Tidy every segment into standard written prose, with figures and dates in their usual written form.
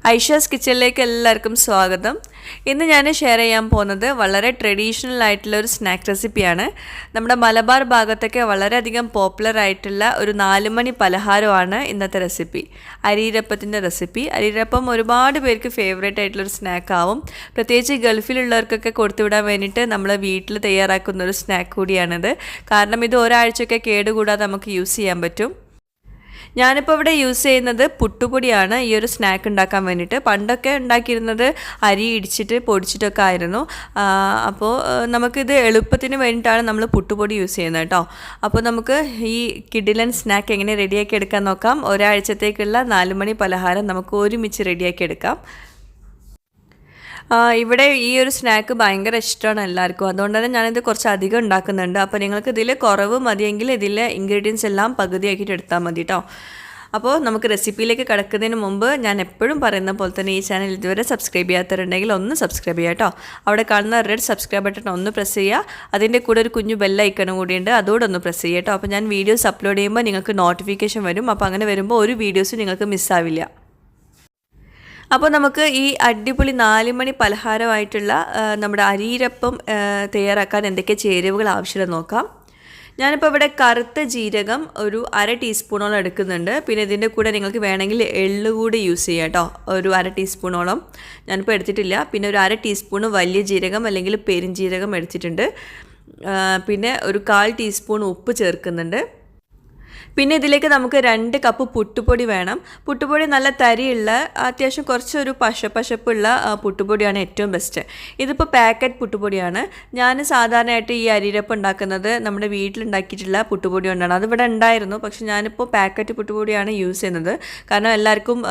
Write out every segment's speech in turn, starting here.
ഐഷാസ് കിച്ചണിലേക്ക് എല്ലാവർക്കും സ്വാഗതം. ഇന്ന് ഞാൻ ഷെയർ ചെയ്യാൻ പോകുന്നത് വളരെ ട്രഡീഷണൽ ആയിട്ടുള്ള ഒരു സ്നാക്ക് റെസിപ്പിയാണ്. നമ്മുടെ മലബാർ ഭാഗത്തൊക്കെ വളരെയധികം പോപ്പുലർ ആയിട്ടുള്ള ഒരു 4 മണി പലഹാരമാണ് ഇന്നത്തെ റെസിപ്പി. അരീരപ്പത്തിൻ്റെ റെസിപ്പി. അരീരപ്പം ഒരുപാട് പേർക്ക് ഫേവറേറ്റ് ആയിട്ടുള്ളൊരു സ്നാക്ക് ആവും. പ്രത്യേകിച്ച് ഗൾഫിലുള്ളവർക്കൊക്കെ കൊടുത്തുവിടാൻ വേണ്ടിയിട്ട് നമ്മൾ വീട്ടിൽ തയ്യാറാക്കുന്ന ഒരു സ്നാക്ക് കൂടിയാണിത്. കാരണം ഇത് ഒരാഴ്ചയൊക്കെ കേടുകൂടാതെ നമുക്ക് യൂസ് ചെയ്യാൻ പറ്റും. ഞാനിപ്പോൾ ഇവിടെ യൂസ് ചെയ്യുന്നത് പുട്ടുപൊടിയാണ് ഈ ഒരു സ്നാക്ക് ഉണ്ടാക്കാൻ വേണ്ടിയിട്ട്. പണ്ടൊക്കെ ഉണ്ടാക്കിയിരുന്നത് അരി ഇടിച്ചിട്ട് പൊടിച്ചിട്ടൊക്കെ ആയിരുന്നു. അപ്പോൾ നമുക്കിത് എളുപ്പത്തിന് വേണ്ടിയിട്ടാണ് നമ്മൾ പുട്ടുപൊടി യൂസ് ചെയ്യുന്നത് കേട്ടോ. അപ്പോൾ നമുക്ക് ഈ കിഡിലൻ സ്നാക്ക് എങ്ങനെ റെഡിയാക്കി എടുക്കാൻ നോക്കാം. ഒരാഴ്ചത്തേക്കുള്ള 4 മണി പലഹാരം നമുക്ക് ഒരുമിച്ച് റെഡിയാക്കി എടുക്കാം. ഇവിടെ ഈ ഒരു സ്നാക്ക് ഭയങ്കര ഇഷ്ടമാണ് എല്ലാവർക്കും. അതുകൊണ്ട് തന്നെ ഞാനിത് കുറച്ച് അധികം ഉണ്ടാക്കുന്നുണ്ട്. അപ്പോൾ നിങ്ങൾക്ക് ഇതിൽ കുറവ് മതിയെങ്കിൽ ഇതിലെ ഇൻഗ്രീഡിയൻസ് എല്ലാം പകുതിയാക്കിയിട്ട് എടുത്താൽ മതി കേട്ടോ. അപ്പോൾ നമുക്ക് റെസിപ്പിയിലേക്ക് കിടക്കുന്നതിന് മുമ്പ് ഞാൻ എപ്പോഴും പറയുന്ന പോലെ തന്നെ ഈ ചാനൽ ഇതുവരെ സബ്സ്ക്രൈബ് ചെയ്യാത്തവരുണ്ടെങ്കിൽ ഒന്ന് സബ്സ്ക്രൈബ് ചെയ്യുക കേട്ടോ. അവിടെ കാണുന്ന റെഡ് സബ്സ്ക്രൈബ് ബട്ടൺ ഒന്ന് പ്രസ് ചെയ്യുക. അതിൻ്റെ കൂടെ ഒരു കുഞ്ഞു ബെൽ ഐക്കണും കൂടിയുണ്ട്, അതോടെ ഒന്ന് പ്രസ് ചെയ്യുക കേട്ടോ. അപ്പോൾ ഞാൻ വീഡിയോസ് അപ്ലോഡ് ചെയ്യുമ്പോൾ നിങ്ങൾക്ക് നോട്ടിഫിക്കേഷൻ വരും. അപ്പോൾ അങ്ങനെ വരുമ്പോൾ ഒരു വീഡിയോസും നിങ്ങൾക്ക് മിസ്സാവില്ല. അപ്പോൾ നമുക്ക് ഈ അടിപൊളി 4 മണി പലഹാരമായിട്ടുള്ള നമ്മുടെ അരീരപ്പം തയ്യാറാക്കാൻ എന്തൊക്കെ ചേരുവകൾ ആവശ്യമുണ്ടെന്ന് നോക്കാം. ഞാനിപ്പോൾ ഇവിടെ കറുത്ത ജീരകം ഒരു 1/2 ടീസ്പൂണോളം എടുക്കുന്നുണ്ട്. പിന്നെ ഇതിൻ്റെ കൂടെ നിങ്ങൾക്ക് വേണമെങ്കിൽ എള്ള് കൂടി യൂസ് ചെയ്യാം കേട്ടോ. ഒരു 1/2 ടീസ്പൂണോളം ഞാനിപ്പോൾ എടുത്തിട്ടില്ല. പിന്നെ ഒരു 1/2 ടീസ്പൂൺ വലിയ ജീരകം അല്ലെങ്കിൽ പെരുംജീരകം എടുത്തിട്ടുണ്ട്. പിന്നെ ഒരു 1/4 ടീസ്പൂൺ ഉപ്പ് ചേർക്കുന്നുണ്ട്. പിന്നെ ഇതിലേക്ക് നമുക്ക് 2 കപ്പ് പുട്ടുപൊടി വേണം. പുട്ടുപൊടി നല്ല തരിയുള്ള അത്യാവശ്യം കുറച്ചൊരു പശപ്പുള്ള പുട്ടുപൊടിയാണ് ഏറ്റവും ബെസ്റ്റ്. ഇതിപ്പോൾ പാക്കറ്റ് പുട്ടുപൊടിയാണ്. ഞാൻ സാധാരണയായിട്ട് ഈ അരീരപ്പം ഉണ്ടാക്കുന്നത് നമ്മുടെ വീട്ടിലുണ്ടാക്കിയിട്ടുള്ള പുട്ടുപൊടി കൊണ്ടാണ്. അതിവിടെ ഉണ്ടായിരുന്നു, പക്ഷെ ഞാനിപ്പോൾ പാക്കറ്റ് പുട്ടുപൊടിയാണ് യൂസ് ചെയ്യുന്നത്. കാരണം എല്ലാവർക്കും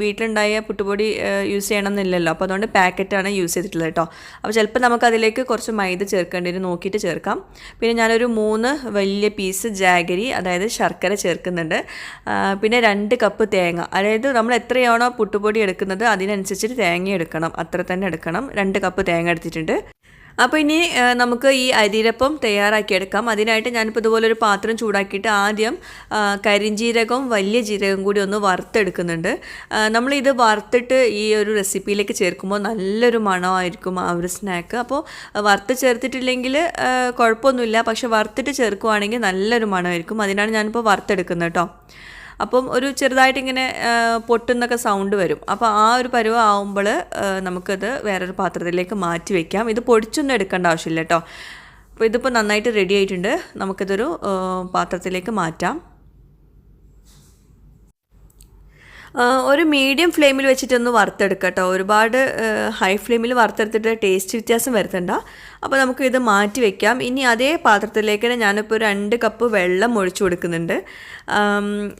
വീട്ടിലുണ്ടായ പുട്ടുപൊടി യൂസ് ചെയ്യണമെന്നില്ലല്ലോ. അപ്പോൾ അതുകൊണ്ട് പാക്കറ്റാണ് യൂസ് ചെയ്തിട്ടുള്ളത് കേട്ടോ. അപ്പോൾ ചിലപ്പോൾ നമുക്കതിലേക്ക് കുറച്ച് മൈദ ചേർക്കേണ്ടി വരും, നോക്കിയിട്ട് ചേർക്കാം. പിന്നെ ഞാനൊരു 3 വലിയ പീസ് ജാഗരി, അതായത് ശർക്കര ചേർക്കുന്നുണ്ട്. പിന്നെ 2 കപ്പ് തേങ്ങ, അതായത് നമ്മൾ എത്രയാണോ പുട്ടുപൊടി എടുക്കുന്നത് അതിനനുസരിച്ചിട്ട് തേങ്ങ എടുക്കണം, അത്ര തന്നെ എടുക്കണം. 2 കപ്പ് തേങ്ങ എടുത്തിട്ടുണ്ട്. അപ്പോൾ ഇനി നമുക്ക് ഈ അരീരപ്പം തയ്യാറാക്കിയെടുക്കാം. അതിനായിട്ട് ഞാനിപ്പോൾ ഇതുപോലൊരു പാത്രം ചൂടാക്കിയിട്ട് ആദ്യം കരിഞ്ജീരകവും വലിയ ജീരകം കൂടി ഒന്ന് വറുത്തെടുക്കുന്നുണ്ട്. നമ്മളിത് വറുത്തിട്ട് ഈ ഒരു റെസിപ്പിയിലേക്ക് ചേർക്കുമ്പോൾ നല്ലൊരു മണമായിരിക്കും ആ ഒരു സ്നാക്ക്. അപ്പോൾ വറുത്ത് ചേർത്തിട്ടില്ലെങ്കിൽ കുഴപ്പമൊന്നുമില്ല, പക്ഷെ വറുത്തിട്ട് ചേർക്കുവാണെങ്കിൽ നല്ലൊരു മണമായിരിക്കും. അതിനാണ് ഞാനിപ്പോൾ വറുത്തെടുക്കുന്നത് കേട്ടോ. അപ്പം ഒരു ചെറുതായിട്ടിങ്ങനെ പൊട്ടുന്നൊക്കെ സൗണ്ട് വരും. അപ്പോൾ ആ ഒരു പരുവം ആവുമ്പോൾ നമുക്കത് വേറൊരു പാത്രത്തിലേക്ക് മാറ്റി വയ്ക്കാം. ഇത് പൊടിച്ചൊന്നും എടുക്കേണ്ട ആവശ്യമില്ല കേട്ടോ. അപ്പോൾ ഇതിപ്പോൾ നന്നായിട്ട് റെഡി ആയിട്ടുണ്ട്. നമുക്കിതൊരു പാത്രത്തിലേക്ക് മാറ്റാം. ഒരു മീഡിയം ഫ്ലെയിമിൽ വെച്ചിട്ടൊന്ന് വറുത്തെടുക്കുക കേട്ടോ. ഒരുപാട് ഹൈ ഫ്ലെയിമിൽ വറുത്തെടുത്തിട്ട് ടേസ്റ്റ് വ്യത്യാസം വരുത്തണ്ട. അപ്പോൾ നമുക്ക് ഇത് മാറ്റി വയ്ക്കാം. ഇനി അതേ പാത്രത്തിലേക്ക് തന്നെ ഞാനിപ്പോൾ 2 കപ്പ് വെള്ളം ഒഴിച്ചു കൊടുക്കുന്നുണ്ട്.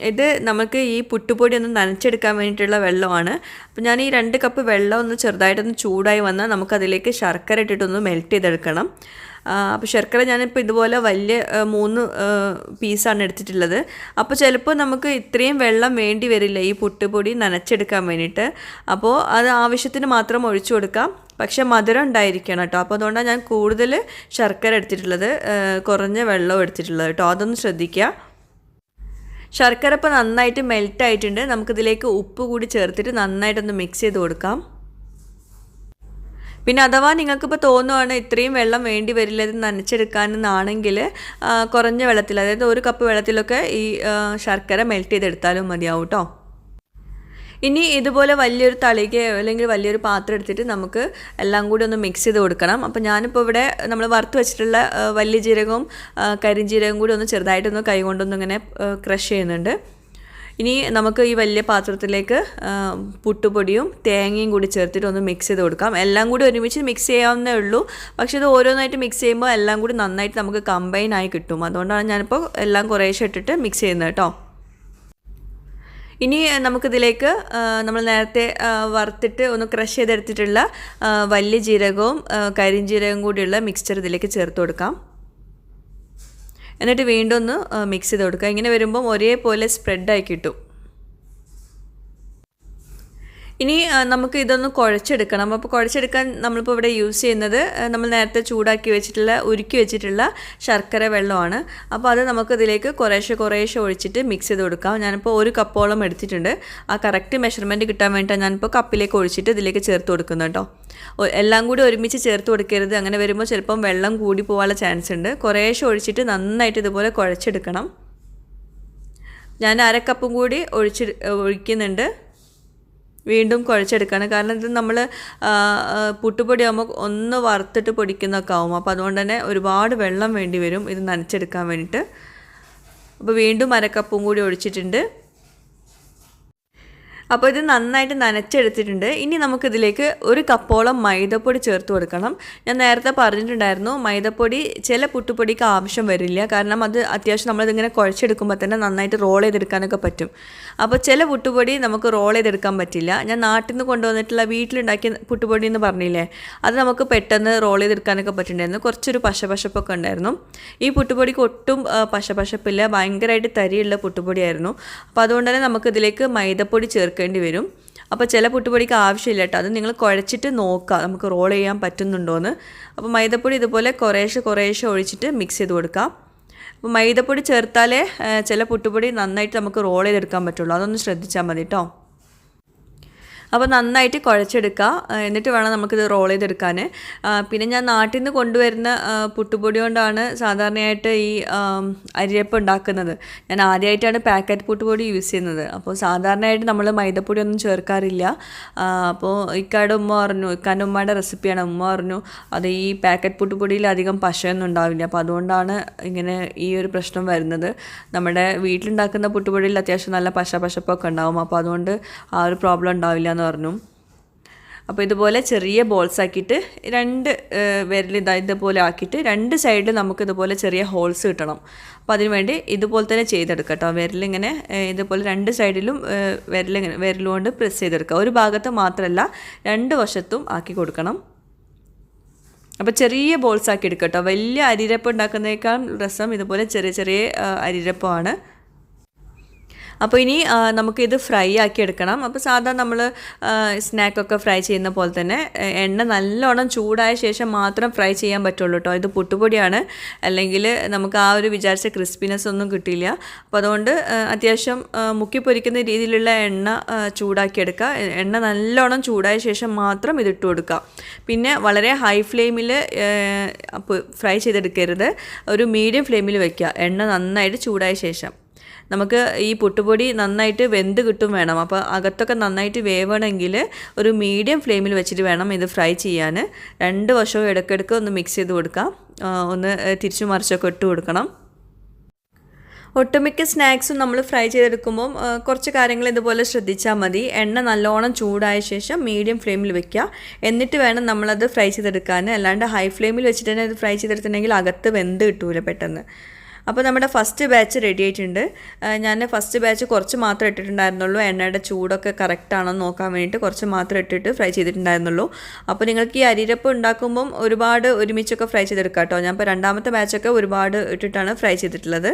ഇത് നമുക്ക് ഈ പുട്ടുപൊടി ഒന്ന് നനച്ചെടുക്കാൻ വേണ്ടിയിട്ടുള്ള വെള്ളമാണ്. അപ്പോൾ ഞാൻ ഈ 2 കപ്പ് വെള്ളം ഒന്ന് ചെറുതായിട്ടൊന്ന് ചൂടായി വന്നാൽ നമുക്കതിലേക്ക് ശർക്കര ഇട്ടിട്ടൊന്ന് മെൽറ്റ് ചെയ്തെടുക്കണം. അപ്പോൾ ശർക്കര ഞാനിപ്പോൾ ഇതുപോലെ വലിയ 3 പീസാണ് എടുത്തിട്ടുള്ളത്. അപ്പോൾ ചിലപ്പോൾ നമുക്ക് ഇത്രയും വെള്ളം വേണ്ടി വരില്ല ഈ പുട്ടുപൊടി നനച്ചെടുക്കാൻ വേണ്ടിയിട്ട്. അപ്പോൾ അത് ആവശ്യത്തിന് മാത്രം ഒഴിച്ചു കൊടുക്കാം. പക്ഷേ മധുരം ഉണ്ടായിരിക്കണം കേട്ടോ. അപ്പോൾ അതുകൊണ്ടാണ് ഞാൻ കൂടുതൽ ശർക്കര എടുത്തിട്ടുള്ളത്, കുറഞ്ഞ വെള്ളവും എടുത്തിട്ടുള്ളത് കേട്ടോ. അതൊന്ന് ശ്രദ്ധിക്കുക. ശർക്കര ഇപ്പോൾ നന്നായിട്ട് മെൽറ്റ് ആയിട്ടുണ്ട്. നമുക്കിതിലേക്ക് ഉപ്പ് കൂടി ചേർത്തിട്ട് നന്നായിട്ടൊന്ന് മിക്സ് ചെയ്ത് കൊടുക്കാം. പിന്നെ അഥവാ നിങ്ങൾക്കിപ്പോൾ തോന്നുവാണ് ഇത്രയും വെള്ളം വേണ്ടി വരില്ല ഇത് നനച്ചെടുക്കാനെന്നാണെങ്കിൽ കുറഞ്ഞ വെള്ളത്തിൽ, അതായത് 1 കപ്പ് വെള്ളത്തിലൊക്കെ ഈ ശർക്കര മെൽറ്റ് ചെയ്തെടുത്താലും മതിയാവും കേട്ടോ. ഇനി ഇതുപോലെ വലിയൊരു തളികയോ അല്ലെങ്കിൽ വലിയൊരു പാത്രം എടുത്തിട്ട് നമുക്ക് എല്ലാം കൂടി ഒന്ന് മിക്സ് ചെയ്ത് കൊടുക്കണം. അപ്പോൾ ഞാനിപ്പോൾ ഇവിടെ നമ്മൾ വറുത്ത് വെച്ചിട്ടുള്ള വലിയ ജീരകവും കരിഞ്ജീരകവും കൂടി ഒന്ന് ചെറുതായിട്ടൊന്ന് കൈ കൊണ്ടൊന്ന് ഇങ്ങനെ ക്രഷ് ചെയ്യുന്നുണ്ട്. ഇനി നമുക്ക് ഈ വലിയ പാത്രത്തിലേക്ക് പുട്ടുപൊടിയും തേങ്ങയും കൂടി ചേർത്തിട്ട് ഒന്ന് മിക്സ് ചെയ്ത് കൊടുക്കാം. എല്ലാം കൂടി ഒരുമിച്ച് മിക്സ് ചെയ്യാവുന്നേ ഉള്ളൂ. പക്ഷേ ഇത് ഓരോന്നായിട്ട് മിക്സ് ചെയ്യുമ്പോൾ എല്ലാം കൂടി നന്നായിട്ട് നമുക്ക് കമ്പൈൻ ആയി കിട്ടും. അതുകൊണ്ടാണ് ഞാനിപ്പോൾ എല്ലാം കുറേശ്ശെ ഇട്ടിട്ട് മിക്സ് ചെയ്യുന്നത് കേട്ടോ. ഇനി നമുക്കിതിലേക്ക് നമ്മൾ നേരത്തെ വറുത്തിട്ട് ഒന്ന് ക്രഷ് ചെയ്തെടുത്തിട്ടുള്ള വലിയ ജീരകവും കരിഞ്ജീരകവും കൂടിയുള്ള മിക്സ്ചർ ഇതിലേക്ക് ചേർത്ത് കൊടുക്കാം. എന്നിട്ട് വീണ്ടും ഒന്ന് മിക്സ് ചെയ്ത് കൊടുക്കുക. ഇങ്ങനെ വരുമ്പം ഒരേപോലെ സ്പ്രെഡായി കിട്ടും. ഇനി നമുക്ക് ഇതൊന്ന് കുഴച്ചെടുക്കണം. അപ്പോൾ കുഴച്ചെടുക്കാൻ നമ്മളിപ്പോൾ ഇവിടെ യൂസ് ചെയ്യുന്നത് നമ്മൾ നേരത്തെ ചൂടാക്കി വെച്ചിട്ടുള്ള ഉരുക്കി വെച്ചിട്ടുള്ള ശർക്കര വെള്ളമാണ്. അപ്പോൾ അത് നമുക്ക് ഇതിലേക്ക് കുറേശ്ശെ ഒഴിച്ചിട്ട് മിക്സ് ചെയ്ത് കൊടുക്കാം. ഞാനിപ്പോൾ 1 കപ്പോളം എടുത്തിട്ടുണ്ട്. ആ കറക്റ്റ് മെഷർമെൻറ്റ് കിട്ടാൻ വേണ്ടിയിട്ടാണ് ഞാനിപ്പോൾ കപ്പിലേക്ക് ഒഴിച്ചിട്ട് ഇതിലേക്ക് ചേർത്ത് കൊടുക്കുന്നത് കേട്ടോ. എല്ലാം കൂടി ഒരുമിച്ച് ചേർത്ത് കൊടുക്കരുത്. അങ്ങനെ വരുമ്പോൾ ചിലപ്പം വെള്ളം കൂടി പോകാനുള്ള ചാൻസ് ഉണ്ട്. കുറേശ്ശെ ഒഴിച്ചിട്ട് നന്നായിട്ട് ഇതുപോലെ കുഴച്ചെടുക്കണം. ഞാൻ 1/2 കപ്പും കൂടി ഒഴിക്കുന്നുണ്ട്. വീണ്ടും കുഴച്ചെടുക്കണം. കാരണം ഇത് നമ്മൾ പുട്ടുപൊടി ആകുമ്പോൾ ഒന്ന് വറുത്തിട്ട് പൊടിക്കുന്നൊക്കെ ആവും. അപ്പോൾ അതുകൊണ്ട് തന്നെ ഒരുപാട് വെള്ളം വേണ്ടി വരും ഇത് നനച്ചെടുക്കാൻ വേണ്ടിയിട്ട്. അപ്പോൾ വീണ്ടും 1/2 കപ്പും കൂടി ഒഴിച്ചിട്ടുണ്ട്. അപ്പോൾ ഇത് നന്നായിട്ട് നനച്ചെടുത്തിട്ടുണ്ട്. ഇനി നമുക്കിതിലേക്ക് 1 കപ്പോളം മൈദപ്പൊടി ചേർത്ത് കൊടുക്കണം. ഞാൻ നേരത്തെ പറഞ്ഞിട്ടുണ്ടായിരുന്നു മൈദപ്പൊടി ചില പുട്ടുപൊടിക്ക് ആവശ്യം വരില്ല. കാരണം അത് അത്യാവശ്യം നമ്മളിതിങ്ങനെ കുഴച്ചെടുക്കുമ്പോൾ തന്നെ നന്നായിട്ട് റോൾ ചെയ്തെടുക്കാനൊക്കെ പറ്റും. അപ്പോൾ ചില പുട്ടുപൊടി നമുക്ക് റോൾ ചെയ്തെടുക്കാൻ പറ്റില്ല. ഞാൻ നാട്ടിൽ നിന്ന് കൊണ്ടുവന്നിട്ടുള്ള വീട്ടിലുണ്ടാക്കിയ പുട്ടുപൊടി എന്ന് പറഞ്ഞില്ലേ, അത് നമുക്ക് പെട്ടെന്ന് റോൾ ചെയ്തെടുക്കാനൊക്കെ പറ്റുന്നുണ്ടായിരുന്നു. കുറച്ചൊരു പശപ്പൊക്കെ ഉണ്ടായിരുന്നു. ഈ പുട്ടുപൊടിക്ക് ഒട്ടും പശപ്പില്ല, ഭയങ്കരമായിട്ട് തരിയുള്ള പുട്ടുപൊടിയായിരുന്നു. അപ്പോൾ അതുകൊണ്ട് തന്നെ നമുക്കിതിലേക്ക് മൈദപ്പൊടി ചേർക്കേണ്ടി വരും. അപ്പോൾ ചില പുട്ടുപൊടിക്ക് ആവശ്യമില്ല കേട്ടോ. അത് നിങ്ങൾ കുഴച്ചിട്ട് നോക്കുക നമുക്ക് റോൾ ചെയ്യാൻ പറ്റുന്നുണ്ടോയെന്ന്. അപ്പോൾ മൈദപ്പൊടി ഇതുപോലെ കുറേശ്ശെ ഒഴിച്ചിട്ട് മിക്സ് ചെയ്ത് കൊടുക്കാം. അപ്പോൾ മൈദപ്പൊടി ചേർത്താലേ ചില പുട്ടുപൊടി നന്നായിട്ട് നമുക്ക് റോൾ ചെയ്തെടുക്കാൻ പറ്റുള്ളൂ. അതൊന്ന് ശ്രദ്ധിച്ചാൽ മതി കേട്ടോ. അപ്പോൾ നന്നായിട്ട് കുഴച്ചെടുക്കുക. എന്നിട്ട് വേണം നമുക്കിത് റോൾ ചെയ്തെടുക്കാൻ. പിന്നെ ഞാൻ നാട്ടിൽ നിന്ന് കൊണ്ടുവരുന്ന പുട്ടുപൊടി കൊണ്ടാണ് സാധാരണയായിട്ട് ഈ അരിയപ്പം ഉണ്ടാക്കുന്നത്. ഞാൻ ആദ്യമായിട്ടാണ് പാക്കറ്റ് പുട്ടുപൊടി യൂസ് ചെയ്യുന്നത്. അപ്പോൾ സാധാരണയായിട്ട് നമ്മൾ മൈദപ്പൊടി ഒന്നും ചേർക്കാറില്ല. അപ്പോൾ ഇക്കാൻ്റെ ഉമ്മയുടെ റെസിപ്പിയാണ്. ഉമ്മ പറഞ്ഞു അത് ഈ പാക്കറ്റ് പുട്ടുപൊടിയിൽ അധികം പശയൊന്നും ഉണ്ടാവില്ല. അപ്പോൾ അതുകൊണ്ടാണ് ഇങ്ങനെ ഈ ഒരു പ്രശ്നം വരുന്നത്. നമ്മുടെ വീട്ടിലുണ്ടാക്കുന്ന പുട്ടുപൊടിയിൽ അത്യാവശ്യം നല്ല പശപ്പൊക്കെ ഉണ്ടാവും. അപ്പോൾ അതുകൊണ്ട് ആ ഒരു പ്രോബ്ലം ഉണ്ടാവില്ല എന്ന് പറഞ്ഞു. അപ്പോൾ ഇതുപോലെ ചെറിയ ബോൾസ് ആക്കിയിട്ട് 2 വിരൽ ഇതുപോലെ ആക്കിയിട്ട് 2 സൈഡിൽ നമുക്കിതുപോലെ ചെറിയ ഹോൾസ് കിട്ടണം. അപ്പോൾ അതിന് വേണ്ടി ഇതുപോലെ തന്നെ ചെയ്തെടുക്കാം കേട്ടോ. വിരലിങ്ങനെ ഇതുപോലെ 2 സൈഡിലും വിരലുകൊണ്ട് പ്രസ് ചെയ്തെടുക്കുക. ഒരു ഭാഗത്ത് മാത്രമല്ല 2 വശത്തും ആക്കി കൊടുക്കണം. അപ്പോൾ ചെറിയ ബോൾസ് ആക്കി എടുക്കുക കേട്ടോ. വലിയ അരിരപ്പം ഉണ്ടാക്കുന്നതിനേക്കാൾ രസം ഇതുപോലെ ചെറിയ അരിരപ്പമാണ്. അപ്പോൾ ഇനി നമുക്കിത് ഫ്രൈ ആക്കി എടുക്കണം. അപ്പോൾ സാധാരണ നമ്മൾ സ്നാക്കൊക്കെ ഫ്രൈ ചെയ്യുന്ന പോലെ തന്നെ എണ്ണ നല്ലോണം ചൂടായ ശേഷം മാത്രം ഫ്രൈ ചെയ്യാൻ പറ്റുള്ളൂ കേട്ടോ. ഇത് പുട്ടുപൊടിയാണ്, അല്ലെങ്കിൽ നമുക്ക് ആ ഒരു വിചാരിച്ച ക്രിസ്പിനെസ് ഒന്നും കിട്ടില്ല. അപ്പോൾ അതുകൊണ്ട് അത്യാവശ്യം മുക്കി പൊരിക്കുന്ന രീതിയിലുള്ള എണ്ണ ചൂടാക്കിയെടുക്കുക. എണ്ണ നല്ലോണം ചൂടായ ശേഷം മാത്രം ഇതിട്ട് കൊടുക്കുക. പിന്നെ വളരെ ഹൈ ഫ്ലെയിമിൽ ഫ്രൈ ചെയ്തെടുക്കരുത്, ഒരു മീഡിയം ഫ്ലെയിമിൽ വയ്ക്കുക. എണ്ണ നന്നായിട്ട് ചൂടായ ശേഷം നമുക്ക് ഈ പുട്ടുപൊടി നന്നായിട്ട് വെന്ത് കിട്ടും വേണം. അപ്പോൾ അകത്തൊക്കെ നന്നായിട്ട് വേവണമെങ്കിൽ ഒരു മീഡിയം ഫ്ലെയിമിൽ വെച്ചിട്ട് വേണം ഇത് ഫ്രൈ ചെയ്യാൻ. 2 വശവും ഇടയ്ക്കിടയ്ക്ക് ഒന്ന് മിക്സ് ചെയ്ത് കൊടുക്കാം. ഒന്ന് തിരിച്ചു മറിച്ചൊക്കെ ഇട്ട് കൊടുക്കണം. ഒട്ടുമിക്ക സ്നാക്സും നമ്മൾ ഫ്രൈ ചെയ്തെടുക്കുമ്പം കുറച്ച് കാര്യങ്ങൾ ഇതുപോലെ ശ്രദ്ധിച്ചാൽ മതി. എണ്ണ നല്ലോണം ചൂടായ ശേഷം മീഡിയം ഫ്ലെയിമിൽ വെക്കുക. എന്നിട്ട് വേണം നമ്മളത് ഫ്രൈ ചെയ്തെടുക്കാൻ. അല്ലാണ്ട് ഹൈ ഫ്ലെയിമിൽ വെച്ചിട്ട് തന്നെ ഇത് ഫ്രൈ ചെയ്തെടുത്തിട്ടുണ്ടെങ്കിൽ അകത്ത് വെന്ത് കിട്ടൂല പെട്ടെന്ന്. അപ്പോൾ നമ്മുടെ ഫസ്റ്റ് ബാച്ച് റെഡി ആയിട്ടുണ്ട്. ഞാൻ ഫസ്റ്റ് ബാച്ച് കുറച്ച് മാത്രമേ ഇട്ടിട്ടുണ്ടായിരുന്നുള്ളൂ. എണ്ണയുടെ ചൂടൊക്കെ കറക്റ്റാണോ നോക്കാൻ വേണ്ടിയിട്ട് കുറച്ച് മാത്രം ഇട്ടിട്ട് ഫ്രൈ ചെയ്തിട്ടുണ്ടായിരുന്നുള്ളൂ. അപ്പോൾ നിങ്ങൾക്ക് ഈ അരിരപ്പം ഉണ്ടാക്കുമ്പം ഒരുപാട് ഒരുമിച്ചൊക്കെ ഫ്രൈ ചെയ്തെടുക്കാം കേട്ടോ. ഞാൻ ഇപ്പോൾ 2ാമത്തെ ബാച്ചൊക്കെ ഒരുപാട് ഇട്ടിട്ടാണ് ഫ്രൈ ചെയ്തിട്ടുള്ളത്.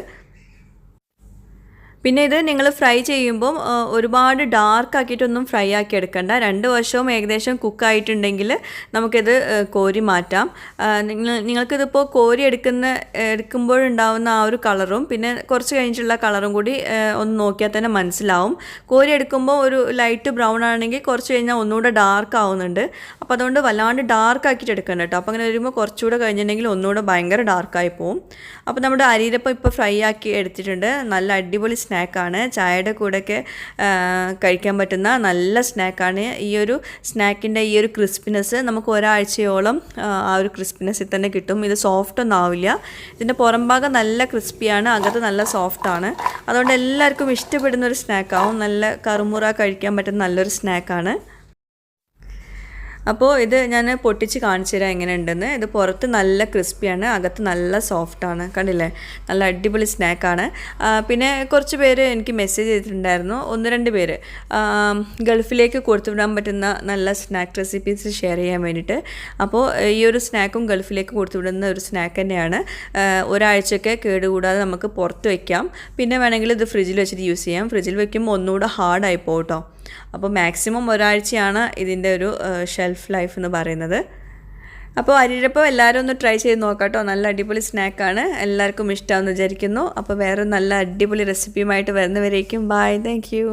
പിന്നെ ഇത് നിങ്ങൾ ഫ്രൈ ചെയ്യുമ്പം ഒരുപാട് ഡാർക്ക് ആക്കിയിട്ടൊന്നും ഫ്രൈ ആക്കി എടുക്കണ്ട. 2 വശവും ഏകദേശം കുക്കായിട്ടുണ്ടെങ്കിൽ നമുക്കിത് കോരി മാറ്റാം. നിങ്ങൾക്കിതിപ്പോൾ കോരി എടുക്കുമ്പോഴുണ്ടാവുന്ന ആ ഒരു കളറും പിന്നെ കുറച്ച് കഴിഞ്ഞിട്ടുള്ള കളറും കൂടി ഒന്ന് നോക്കിയാൽ തന്നെ മനസ്സിലാവും. കോരി എടുക്കുമ്പോൾ ഒരു ലൈറ്റ് ബ്രൗൺ ആണെങ്കിൽ കുറച്ച് കഴിഞ്ഞാൽ ഒന്നുകൂടെ ഡാർക്ക് ആവുന്നുണ്ട്. അപ്പോൾ അതുകൊണ്ട് വല്ലാണ്ട് ഡാർക്ക് ആക്കിയിട്ട് എടുക്കണ്ട കേട്ടോ. അപ്പോൾ അങ്ങനെ വരുമ്പോൾ കുറച്ചുകൂടെ കഴിഞ്ഞിട്ടുണ്ടെങ്കിൽ ഒന്നുകൂടെ ഭയങ്കര ഡാർക്കായി പോവും. അപ്പോൾ നമ്മുടെ അരിരപ്പം ഇപ്പോൾ ഫ്രൈ ആക്കി എടുത്തിട്ടുണ്ട്. നല്ല അടിപൊളി സ്നാക്കാണ്. ചായയുടെ കൂടെയൊക്കെ കഴിക്കാൻ പറ്റുന്ന നല്ല സ്നാക്കാണ്. ഈ ഒരു സ്നാക്കിൻ്റെ ഈ ഒരു ക്രിസ്പിനെസ് നമുക്ക് ഒരാഴ്ചയോളം ആ ഒരു ക്രിസ്പിനെസ്സിൽ തന്നെ കിട്ടും. ഇത് സോഫ്റ്റ് ഒന്നും ആവില്ല. ഇതിൻ്റെ പുറം ഭാഗം നല്ല ക്രിസ്പിയാണ്, അകത്ത് നല്ല സോഫ്റ്റാണ്. അതുകൊണ്ട് എല്ലാവർക്കും ഇഷ്ടപ്പെടുന്ന ഒരു സ്നാക്കാവും. നല്ല കറുമുറ കഴിക്കാൻ പറ്റുന്ന നല്ലൊരു സ്നാക്കാണ്. അപ്പോൾ ഇത് ഞാൻ പൊട്ടിച്ച് കാണിച്ചു തരാം എങ്ങനെയുണ്ടെന്ന്. ഇത് പുറത്ത് നല്ല ക്രിസ്പിയാണ്, അകത്ത് നല്ല സോഫ്റ്റാണ്. കണ്ടില്ലേ, നല്ല അടിപൊളി സ്നാക്കാണ്. പിന്നെ കുറച്ച് പേര് എനിക്ക് മെസ്സേജ് ചെയ്തിട്ടുണ്ടായിരുന്നു, 1-2 പേര് ഗൾഫിലേക്ക് കൊടുത്തുവിടാൻ പറ്റുന്ന നല്ല സ്നാക്ക് റെസിപ്പീസ് ഷെയർ ചെയ്യാൻ വേണ്ടിയിട്ട്. അപ്പോൾ ഈ ഒരു സ്നാക്കും ഗൾഫിലേക്ക് കൊടുത്തുവിടുന്ന ഒരു സ്നാക്ക് തന്നെയാണ്. ഒരാഴ്ചയൊക്കെ കേടുകൂടാതെ നമുക്ക് പുറത്ത് വയ്ക്കാം. പിന്നെ വേണമെങ്കിൽ ഇത് ഫ്രിഡ്ജിൽ വെച്ചിട്ട് യൂസ് ചെയ്യാം. ഫ്രിഡ്ജിൽ വയ്ക്കുമ്പോൾ ഒന്നുകൂടെ ഹാർഡായി പോകും കേട്ടോ. അപ്പോൾ മാക്സിമം ഒരാഴ്ചയാണ് ഇതിൻ്റെ ഒരു ഷെൽഫ് ലൈഫ് എന്ന് പറയുന്നത്. അപ്പോൾ അരിരപ്പം എല്ലാവരും ഒന്ന് ട്രൈ ചെയ്ത് നോക്കാം കേട്ടോ. നല്ല അടിപൊളി സ്നാക്കാണ്, എല്ലാവർക്കും ഇഷ്ടമാണെന്ന് വിചാരിക്കുന്നു. അപ്പോൾ വേറെ നല്ല അടിപൊളി റെസിപ്പിയുമായിട്ട് വരുന്നവരേക്കും ബൈ, താങ്ക് യു.